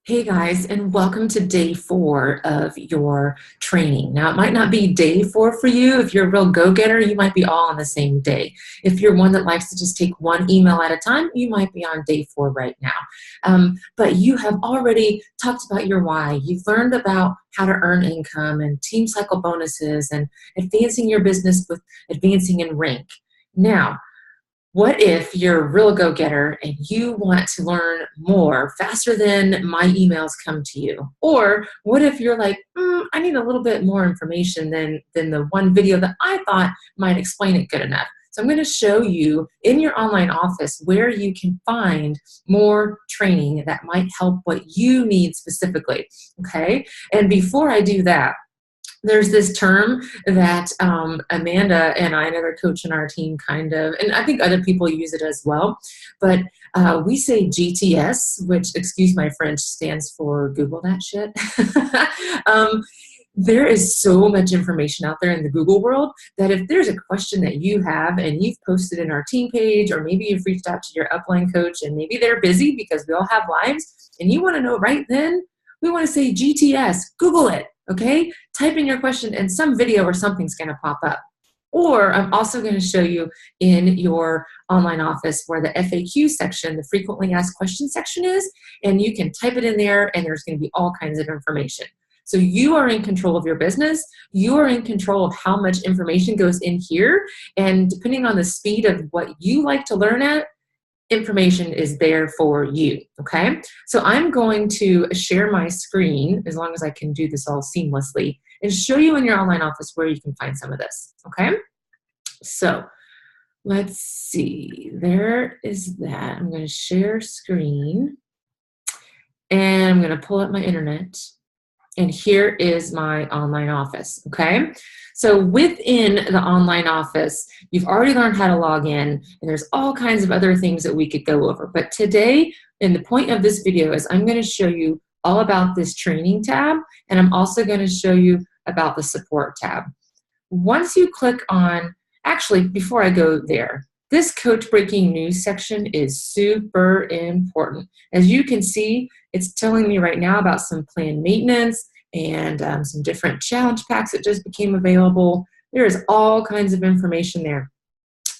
Hey guys, and welcome to day 4 of your training. Now, it might not be day 4 for you. If you're a real go-getter, you might be all on the same day. If you're one that likes to just take one email at a time, you might be on day 4 right now. But you have already talked about your why. You've learned about how to earn income and team cycle bonuses and advancing your business with advancing in rank. Now, what if you're a real go-getter and you want to learn more faster than my emails come to you? Or what if you're like, I need a little bit more information than the one video that I thought might explain it good enough. So I'm going to show you in your online office where you can find more training that might help what you need specifically, okay? And before I do that, there's this term that Amanda and I, another coach in our team, kind of, and I think other people use it as well, but we say GTS, which, excuse my French, stands for Google that shit. There is so much information out there in the Google world that if there's a question that you have and you've posted in our team page, or maybe you've reached out to your upline coach and maybe they're busy because we all have lives and you want to know right then, we want to say GTS, Google it. Okay, type in your question and some video or something's going to pop up. Or I'm also going to show you in your online office where the FAQ section, the frequently asked questions section is, and you can type it in there and there's going to be all kinds of information. So you are in control of your business. You are in control of how much information goes in here. And depending on the speed of what you like to learn at, information is there for you, okay? So I'm going to share my screen, as long as I can do this all seamlessly, and show you in your online office where you can find some of this, okay? So let's see, there is that. I'm gonna share screen, and I'm gonna pull up my internet, and here is my online office, okay? So within the online office, you've already learned how to log in, and there's all kinds of other things that we could go over. But today, and the point of this video is I'm going to show you all about this training tab, and I'm also going to show you about the support tab. Once you click on, actually, before I go there, this coach breaking news section is super important. As you can see, it's telling me right now about some planned maintenance and some different challenge packs that just became available. There is all kinds of information there.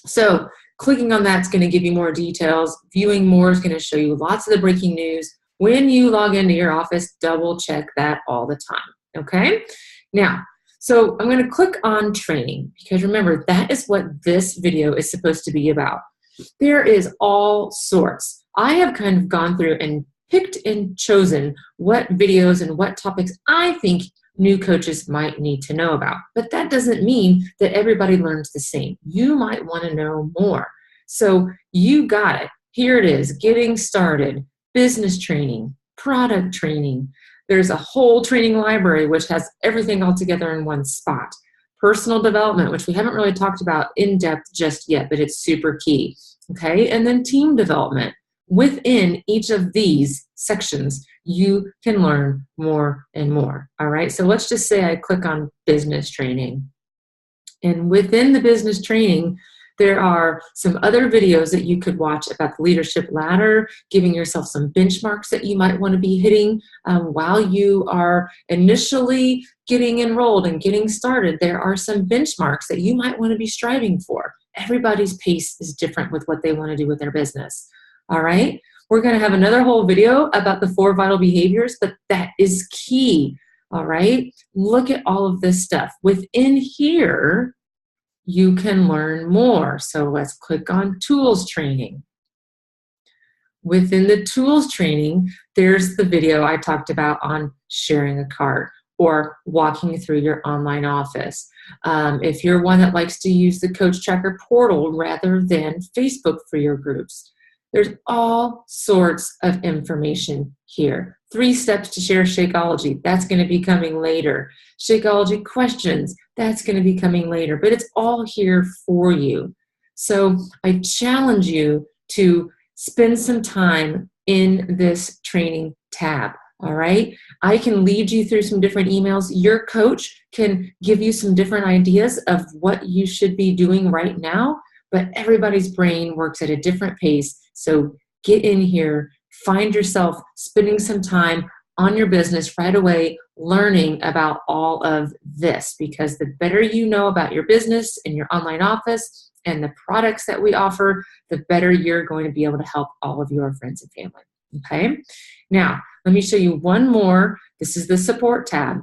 So clicking on that is going to give you more details. Viewing more is going to show you lots of the breaking news. When you log into your office, double check that all the time, okay? Now, so I'm going to click on training because remember, that is what this video is supposed to be about. There is all sorts. I have kind of gone through and picked and chosen what videos and what topics I think new coaches might need to know about. But that doesn't mean that everybody learns the same. You might want to know more. So you got it. Here it is, getting started, business training, product training. There's a whole training library which has everything all together in one spot. Personal development, which we haven't really talked about in depth just yet, but it's super key. Okay, and then team development. Within each of these sections, you can learn more and more, all right? So let's just say I click on business training. And within the business training, there are some other videos that you could watch about the leadership ladder, giving yourself some benchmarks that you might want to be hitting while you are initially getting enrolled and getting started. There are some benchmarks that you might want to be striving for. Everybody's pace is different with what they want to do with their business. All right, we're going to have another whole video about the 4 vital behaviors, but that is key. All right, look at all of this stuff. Within here, you can learn more. So let's click on tools training. Within the tools training, there's the video I talked about on sharing a cart or walking through your online office. If you're one that likes to use the Coach Tracker portal rather than Facebook for your groups, there's all sorts of information here. 3 steps to share Shakeology. That's going to be coming later. Shakeology questions. That's going to be coming later. But it's all here for you. So I challenge you to spend some time in this training tab. All right? I can lead you through some different emails. Your coach can give you some different ideas of what you should be doing right now. But everybody's brain works at a different pace. So get in here, find yourself spending some time on your business right away, learning about all of this, because the better you know about your business and your online office and the products that we offer, the better you're going to be able to help all of your friends and family. Okay? Now, let me show you one more. This is the support tab.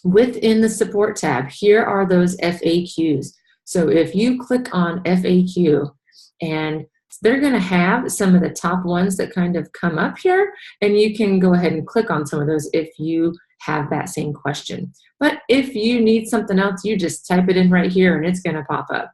Within the support tab, here are those FAQs. So if you click on FAQ, and they're going to have some of the top ones that kind of come up here, and you can go ahead and click on some of those if you have that same question. But if you need something else, you just type it in right here and it's going to pop up.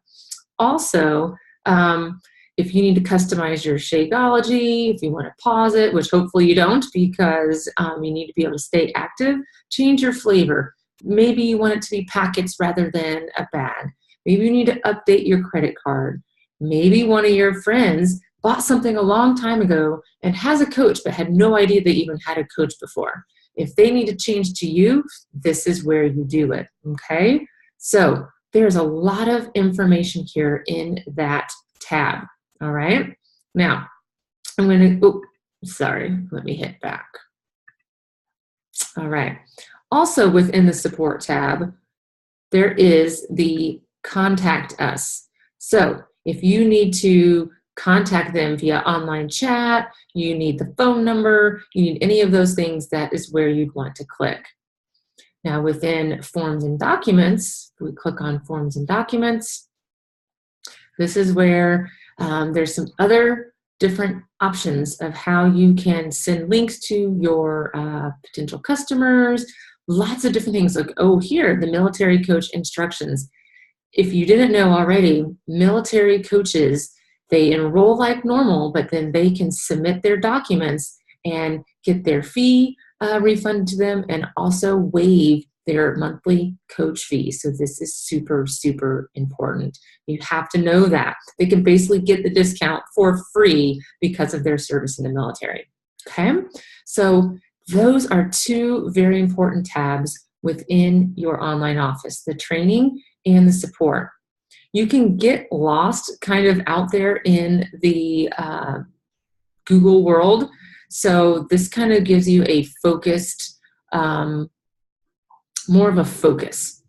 Also, if you need to customize your Shakeology, if you want to pause it, which hopefully you don't, because you need to be able to stay active, change your flavor. Maybe you want it to be packets rather than a bag. Maybe you need to update your credit card. Maybe one of your friends bought something a long time ago and has a coach but had no idea they even had a coach before. If they need to change to you, this is where you do it, okay? So there's a lot of information here in that tab, all right? Now, I'm going to, let me hit back. All right. Also within the support tab, there is the contact us. So if you need to contact them via online chat, you need the phone number, you need any of those things, that is where you'd want to click. Now within forms and documents, we click on forms and documents. This is where there's some other different options of how you can send links to your potential customers, lots of different things. Like, oh, here, the military coach instructions. If you didn't know already, military coaches, they enroll like normal, but then they can submit their documents and get their fee refunded to them, and also waive their monthly coach fee. So this is super, super important. You have to know that. They can basically get the discount for free because of their service in the military. Okay? So those are two very important tabs within your online office, the training and the support. You can get lost kind of out there in the Google world. So this kind of gives you a focused, more of a focus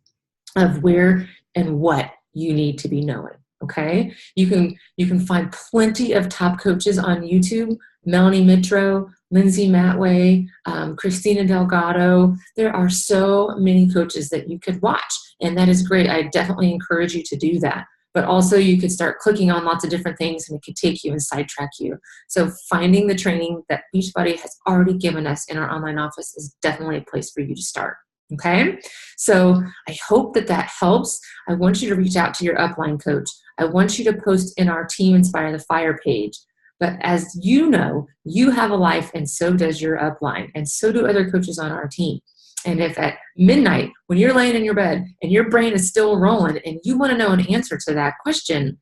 of where and what you need to be knowing. Okay, you can find plenty of top coaches on YouTube. Melanie Mitro, Lindsay Matway, Christina Delgado. There are so many coaches that you could watch, and that is great. I definitely encourage you to do that. But also you could start clicking on lots of different things, and it could take you and sidetrack you. So finding the training that Beachbody has already given us in our online office is definitely a place for you to start. Okay, so I hope that that helps. I want you to reach out to your upline coach. I want you to post in our Team Inspire the Fire page. But as you know, you have a life, and so does your upline, and so do other coaches on our team. And if at midnight, when you're laying in your bed and your brain is still rolling and you want to know an answer to that question,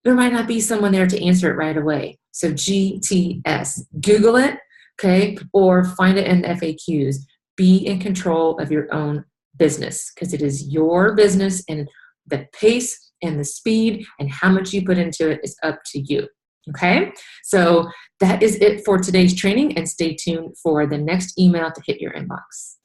there might not be someone there to answer it right away. So GTS, Google it, okay, or find it in the FAQs. Be in control of your own business, because it is your business, and the pace and the speed and how much you put into it is up to you. Okay, so that is it for today's training, and stay tuned for the next email to hit your inbox.